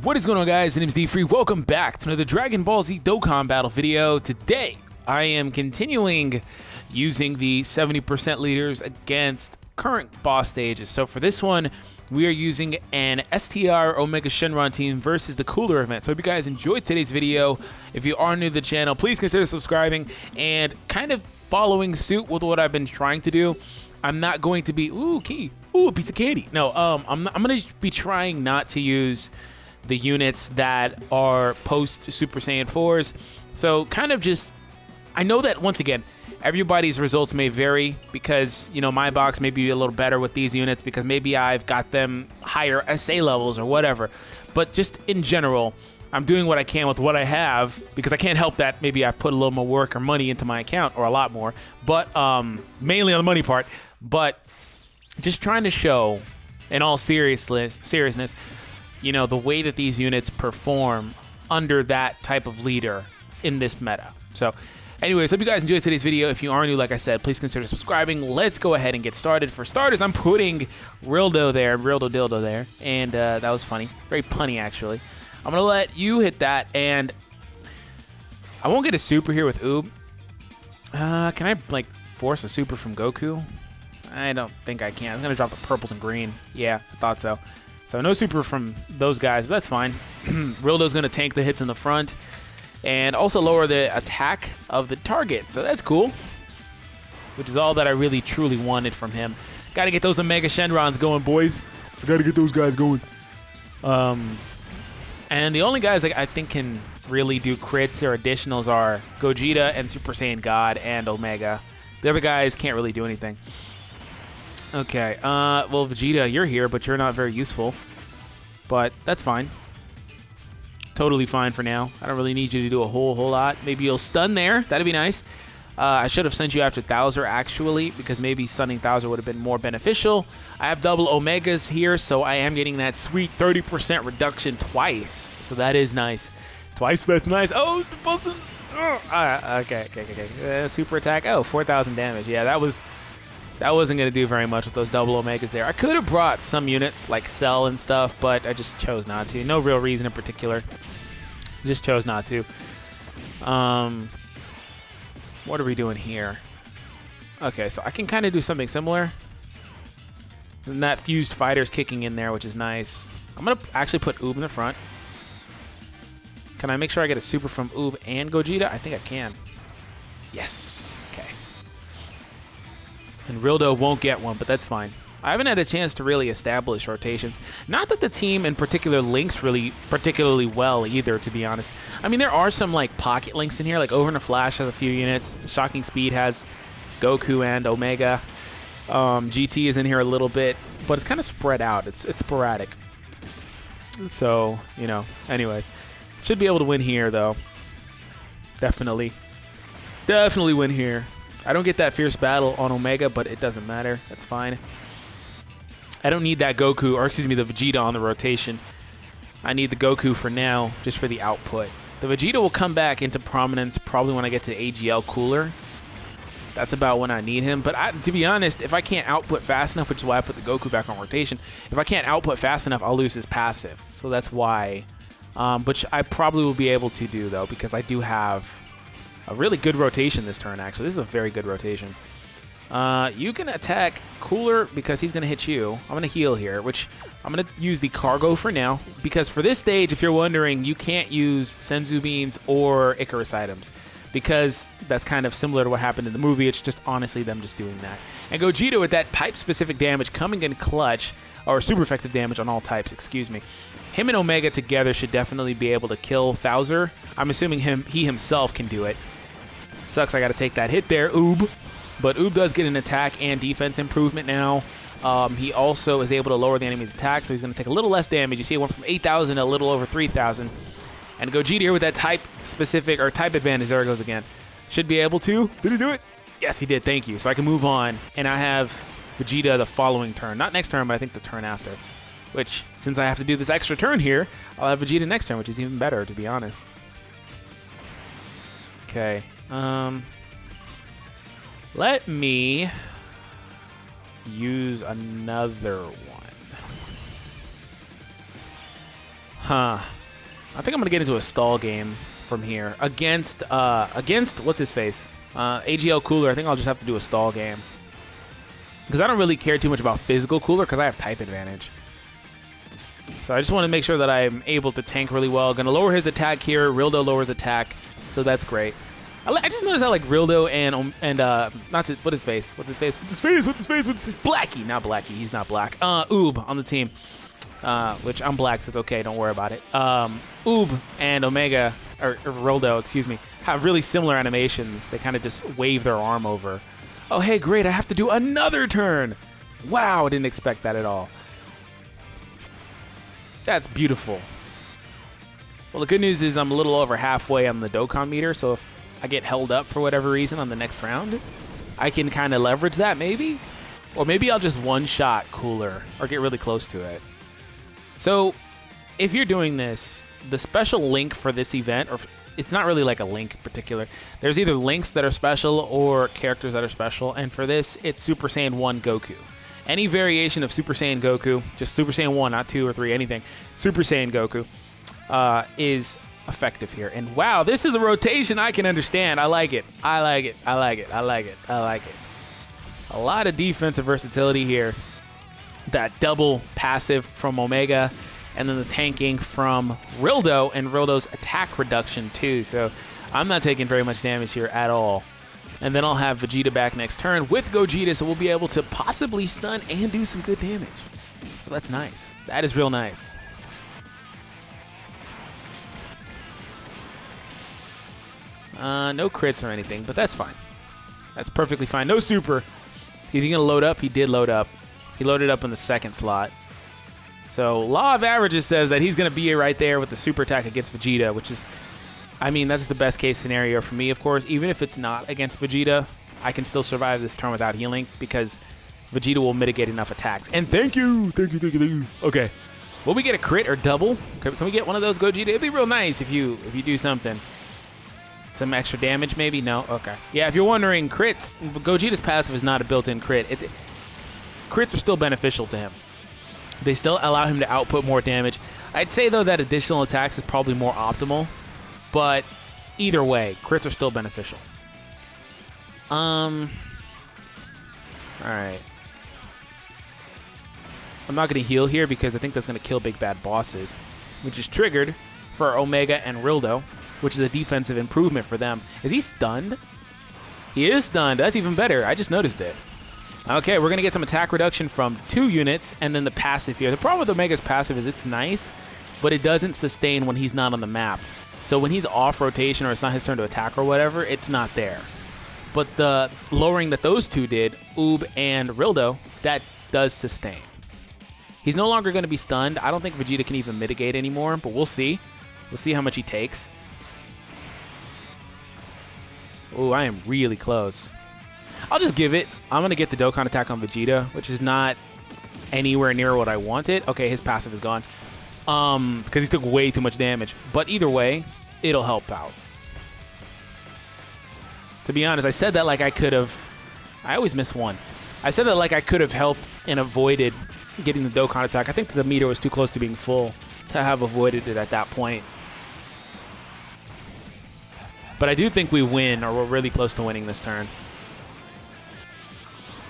What is going on, guys? My name is D-Free. Welcome back to another Dragon Ball Z Dokkan Battle video. Today, I am continuing using the 70% leaders against current boss stages. So for this one, we are using an STR Omega Shenron team versus the Cooler event. So I hope you guys enjoyed today's video. If you are new to the channel, please consider subscribing and kind of following suit with what I've been trying to do. I'm not going to be, a piece of candy. No, I'm going to be trying not to use the units that are post Super Saiyan 4s. So kind of just, I know that once again, everybody's results may vary because, you know, my box may be a little better with these units because maybe I've got them higher SA levels or whatever. But just in general, I'm doing what I can with what I have because I can't help that maybe I've put a little more work or money into my account, or a lot more, but mainly on the money part. But just trying to show, in all seriousness, you know, the way that these units perform under that type of leader in this meta. So anyways, hope you guys enjoyed today's video. If you are new, like I said, please consider subscribing. Let's go ahead and get started. For starters, I'm putting Rildo Dildo there, and that was funny. Very punny, actually. I'm going to let you hit that, and I won't get a super here with Oob. Can I, like, force a super from Goku? I don't think I can. I was going to drop the purples and green. Yeah, I thought so. So no super from those guys, but that's fine. Rildo's going to tank the hits in the front and also lower the attack of the target. So that's cool, which is all that I really truly wanted from him. Got to get those Omega Shenrons going, boys. So got to get those guys going. And the only guys that I think can really do crits or additionals are Gogeta and Super Saiyan God and Omega. The other guys can't really do anything. Okay, well, Vegeta, you're here, but you're not very useful. But that's fine. Totally fine for now. I don't really need you to do a whole lot. Maybe you'll stun there. That'd be nice. I should have sent you after Thouser, actually, because maybe stunning Thouser would have been more beneficial. I have double Omegas here, so I am getting that sweet 30% reduction twice. So that is nice. Twice, that's nice. Oh, the Boston. Okay. Super attack. Oh, 4,000 damage. Yeah, that wasn't going to do very much with those double Omegas there. I could have brought some units like Cell and stuff, but I just chose not to. No real reason in particular. Just chose not to. What are we doing here? Okay, so I can kind of do something similar. And that fused fighter's kicking in there, which is nice. I'm going to actually put Oob in the front. Can I make sure I get a super from Oob and Gogeta? I think I can. Yes. Okay. And Rildo won't get one, but that's fine. I haven't had a chance to really establish rotations. Not that the team in particular links really particularly well either, to be honest. I mean, there are some like pocket links in here, like Over in a Flash has a few units. Shocking Speed has Goku and Omega. GT is in here a little bit, but it's kind of spread out. It's sporadic. So, you know, anyways. Should be able to win here, though. Definitely. Definitely win here. I don't get that fierce battle on Omega, but it doesn't matter. That's fine. I don't need that Goku, or excuse me, the Vegeta on the rotation. I need the Goku for now, just for the output. The Vegeta will come back into prominence probably when I get to AGL Cooler. That's about when I need him. But to be honest, if I can't output fast enough, which is why I put the Goku back on rotation, if I can't output fast enough, I'll lose his passive. So that's why. Which I probably will be able to do, though, because I do have a really good rotation this turn, actually. This is a very good rotation. You can attack Cooler because he's going to hit you. I'm going to heal here, which I'm going to use the cargo for now. Because for this stage, if you're wondering, you can't use Senzu Beans or Icarus items. Because that's kind of similar to what happened in the movie. It's just honestly them just doing that. And Gogeta with that type-specific damage coming in clutch, or super effective damage on all types, excuse me. Him and Omega together should definitely be able to kill Thouser. I'm assuming he himself can do it. Sucks I got to take that hit there, Oob. But Oob does get an attack and defense improvement now. He also is able to lower the enemy's attack, so he's going to take a little less damage. You see it went from 8,000 to a little over 3,000. And Gogeta here with that type-specific, or type advantage, there it goes again. Should be able to. Did he do it? Yes, he did. Thank you. So I can move on. And I have Vegeta the following turn. Not next turn, but I think the turn after. Which, since I have to do this extra turn here, I'll have Vegeta next turn, which is even better, to be honest. Okay. Let me use another one. Huh. I think I'm gonna get into a stall game from here against what's his face? AGL Cooler. I think I'll just have to do a stall game because I don't really care too much about physical Cooler because I have type advantage. So I just want to make sure that I'm able to tank really well. Gonna lower his attack here. Rildo lowers attack, so that's great. I just noticed how like Rildo what's his face? Blackie, not Blackie. He's not black. Oob on the team. Which I'm black, so it's okay. Don't worry about it. Oob and Omega, or Rildo, excuse me, have really similar animations. They kind of just wave their arm over. Oh, hey, great. I have to do another turn. Wow, I didn't expect that at all. That's beautiful. Well, the good news is I'm a little over halfway on the Dokkan meter, so if I get held up for whatever reason on the next round, I can kind of leverage that maybe. Or maybe I'll just one-shot Cooler or get really close to it. So, if you're doing this, the special link for this event, or it's not really like a link in particular. There's either links that are special or characters that are special, and for this, it's Super Saiyan 1 Goku. Any variation of Super Saiyan Goku, just Super Saiyan 1, not 2 or 3, anything, Super Saiyan Goku is effective here. And wow, this is a rotation I can understand. I like it. I like it. I like it. I like it. I like it. A lot of defensive versatility here. That double passive from Omega, and then the tanking from Rildo, and Rildo's attack reduction too. So I'm not taking very much damage here at all. And then I'll have Vegeta back next turn with Gogeta, so we'll be able to possibly stun and do some good damage. So that's nice. That is real nice. No crits or anything, but that's fine. That's perfectly fine. No super. Is he going to load up? He did load up. He loaded up in the second slot. So Law of Averages says that he's going to be right there with the super attack against Vegeta, which is, I mean, that's the best case scenario for me, of course. Even if it's not against Vegeta, I can still survive this turn without healing because Vegeta will mitigate enough attacks. And thank you. Thank you, thank you, thank you. Okay. Will we get a crit or double? Can we get one of those Gogeta? It'd be real nice if you do something. Some extra damage, maybe? No? Okay. Yeah, if you're wondering, crits, Gogeta's passive is not a built-in crit. Crits are still beneficial to him. They still allow him to output more damage. I'd say, though, that additional attacks is probably more optimal. But either way, crits are still beneficial. Alright. I'm not going to heal here because I think that's going to kill big bad bosses, which is triggered for Omega and Rildo, which is a defensive improvement for them. Is he stunned? He is stunned. That's even better. I just noticed it. Okay, we're going to get some attack reduction from 2 units, and then the passive here. The problem with Omega's passive is it's nice, but it doesn't sustain when he's not on the map. So when he's off rotation or it's not his turn to attack or whatever, it's not there. But the lowering that those two did, Oob and Rildo, that does sustain. He's no longer going to be stunned. I don't think Vegeta can even mitigate anymore, but we'll see. We'll see how much he takes. Ooh, I am really close. I'll just give it. I'm going to get the Dokkan attack on Vegeta, which is not anywhere near what I wanted. Okay, his passive is gone because he took way too much damage. But either way, it'll help out. To be honest, I said that like I could have. I always miss one. I said that like I could have helped and avoided getting the Dokkan attack. I think the meter was too close to being full to have avoided it at that point. But I do think we win, or we're really close to winning this turn.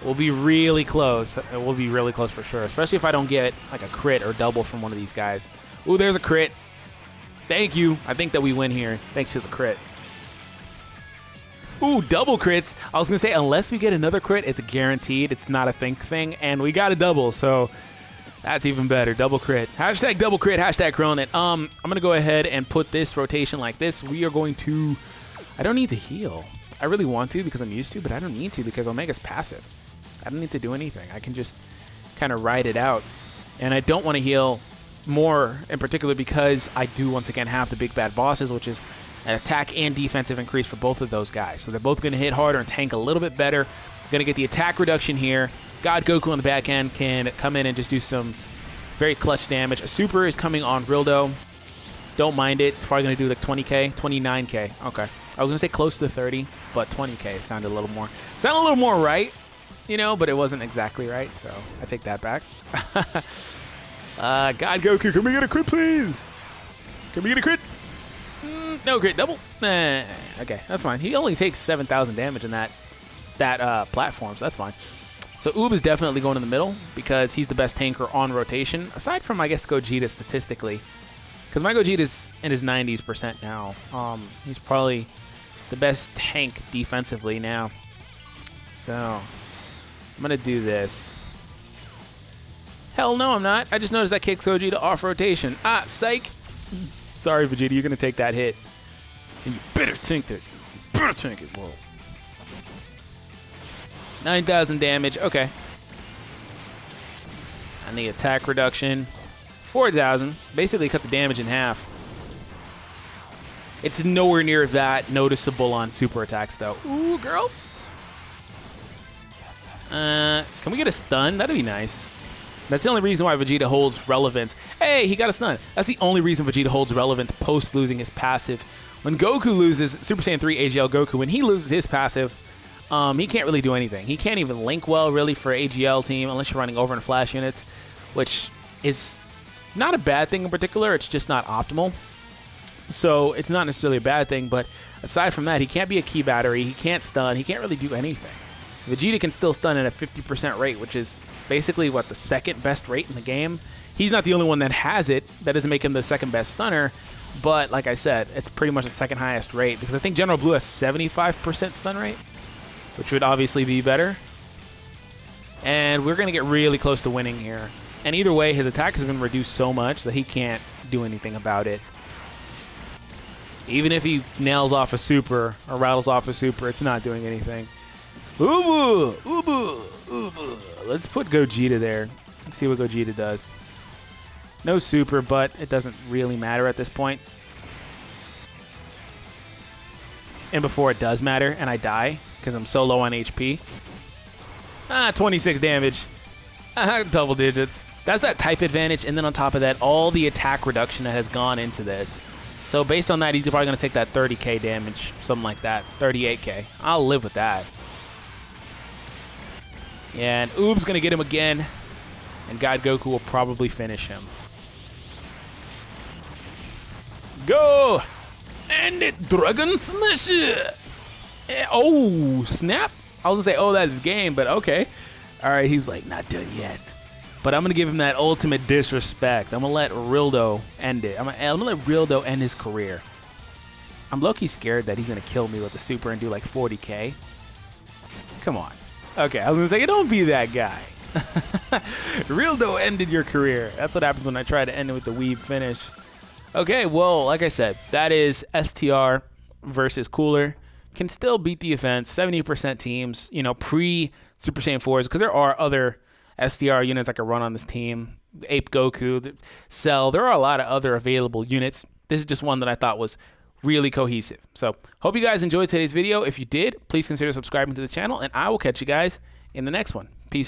We'll be really close. We'll be really close for sure, especially if I don't get like a crit or double from one of these guys. Ooh, there's a crit. Thank you. I think that we win here thanks to the crit. Ooh, double crits. I was going to say, unless we get another crit, it's guaranteed. It's not a think thing, and we got a double, so that's even better. Double crit. Hashtag double crit. Hashtag Cronin. I'm going to go ahead and put this rotation like this. We are going to... I don't need to heal. I really want to because I'm used to, but I don't need to because Omega's passive. I don't need to do anything. I can just kind of ride it out. And I don't want to heal more in particular because I do once again have the big bad bosses, which is an attack and defensive increase for both of those guys. So they're both going to hit harder and tank a little bit better. Going to get the attack reduction here. God Goku on the back end can come in and just do some very clutch damage. A super is coming on Rildo. Don't mind it. It's probably going to do like 20k, 29k. Okay. I was going to say close to 30, but 20k sounded a little more. Sounded a little more right, you know, but it wasn't exactly right, so I take that back. God Goku, can we get a crit, please? Can we get a crit? No crit. Double? Okay, that's fine. He only takes 7,000 damage in that platform, so that's fine. So Oob is definitely going in the middle because he's the best tanker on rotation, aside from, I guess, Gogeta statistically. Because my Gogeta's in his 90s% now. He's probably the best tank defensively now. So I'm going to do this. Hell no, I'm not. I just noticed that kicks Gogeta off rotation. Ah, psych. Sorry, Vegeta, you're going to take that hit. And you better tank it. You better tank it. Whoa. 9,000 damage. Okay. And the attack reduction. 4,000. Basically cut the damage in half. It's nowhere near that noticeable on super attacks, though. Ooh, girl. Can we get a stun? That'd be nice. That's the only reason why Vegeta holds relevance. Hey, he got a stun. That's the only reason Vegeta holds relevance post losing his passive. When Goku loses, Super Saiyan 3 AGL Goku, when he loses his passive, he can't really do anything. He can't even link well, really, for AGL team, unless you're running over and flash units, which is not a bad thing in particular. It's just not optimal. So it's not necessarily a bad thing, but aside from that, he can't be a key battery. He can't stun. He can't really do anything. Vegeta can still stun at a 50% rate, which is basically, what, the second best rate in the game? He's not the only one that has it. That doesn't make him the second best stunner. But like I said, it's pretty much the second highest rate, because I think General Blue has 75% stun rate, which would obviously be better. And we're going to get really close to winning here. And either way, his attack has been reduced so much that he can't do anything about it. Even if he nails off a super or rattles off a super, it's not doing anything. Ubu! Ubu! Ubu! Let's put Gogeta there. Let's see what Gogeta does. No super, but it doesn't really matter at this point. And before it does matter, and I die, because I'm so low on HP. 26 damage. Double digits. That's that type advantage, and then on top of that, all the attack reduction that has gone into this. So based on that, he's probably going to take that 30k damage, something like that. 38k. I'll live with that. And Oob's going to get him again, and God Goku will probably finish him. Go! And it Dragon Smash! Oh, snap! I was going to say, oh, that's game, but okay. All right, he's like, not done yet. But I'm going to give him that ultimate disrespect. I'm going to let Rildo end it. I'm going to let Rildo end his career. I'm low-key scared that he's going to kill me with the super and do like 40k. Come on. Okay, I was going to say, don't be that guy. Rildo ended your career. That's what happens when I try to end it with the weeb finish. Okay, well, like I said, that is STR versus Cooler. Can still beat the offense. 70% teams, you know, pre-Super Saiyan 4s, because there are other STR units I could run on this team. Ape Goku, Cell. There are a lot of other available units. This is just one that I thought was really cohesive. So, hope you guys enjoyed today's video. If you did, please consider subscribing to the channel, and I will catch you guys in the next one.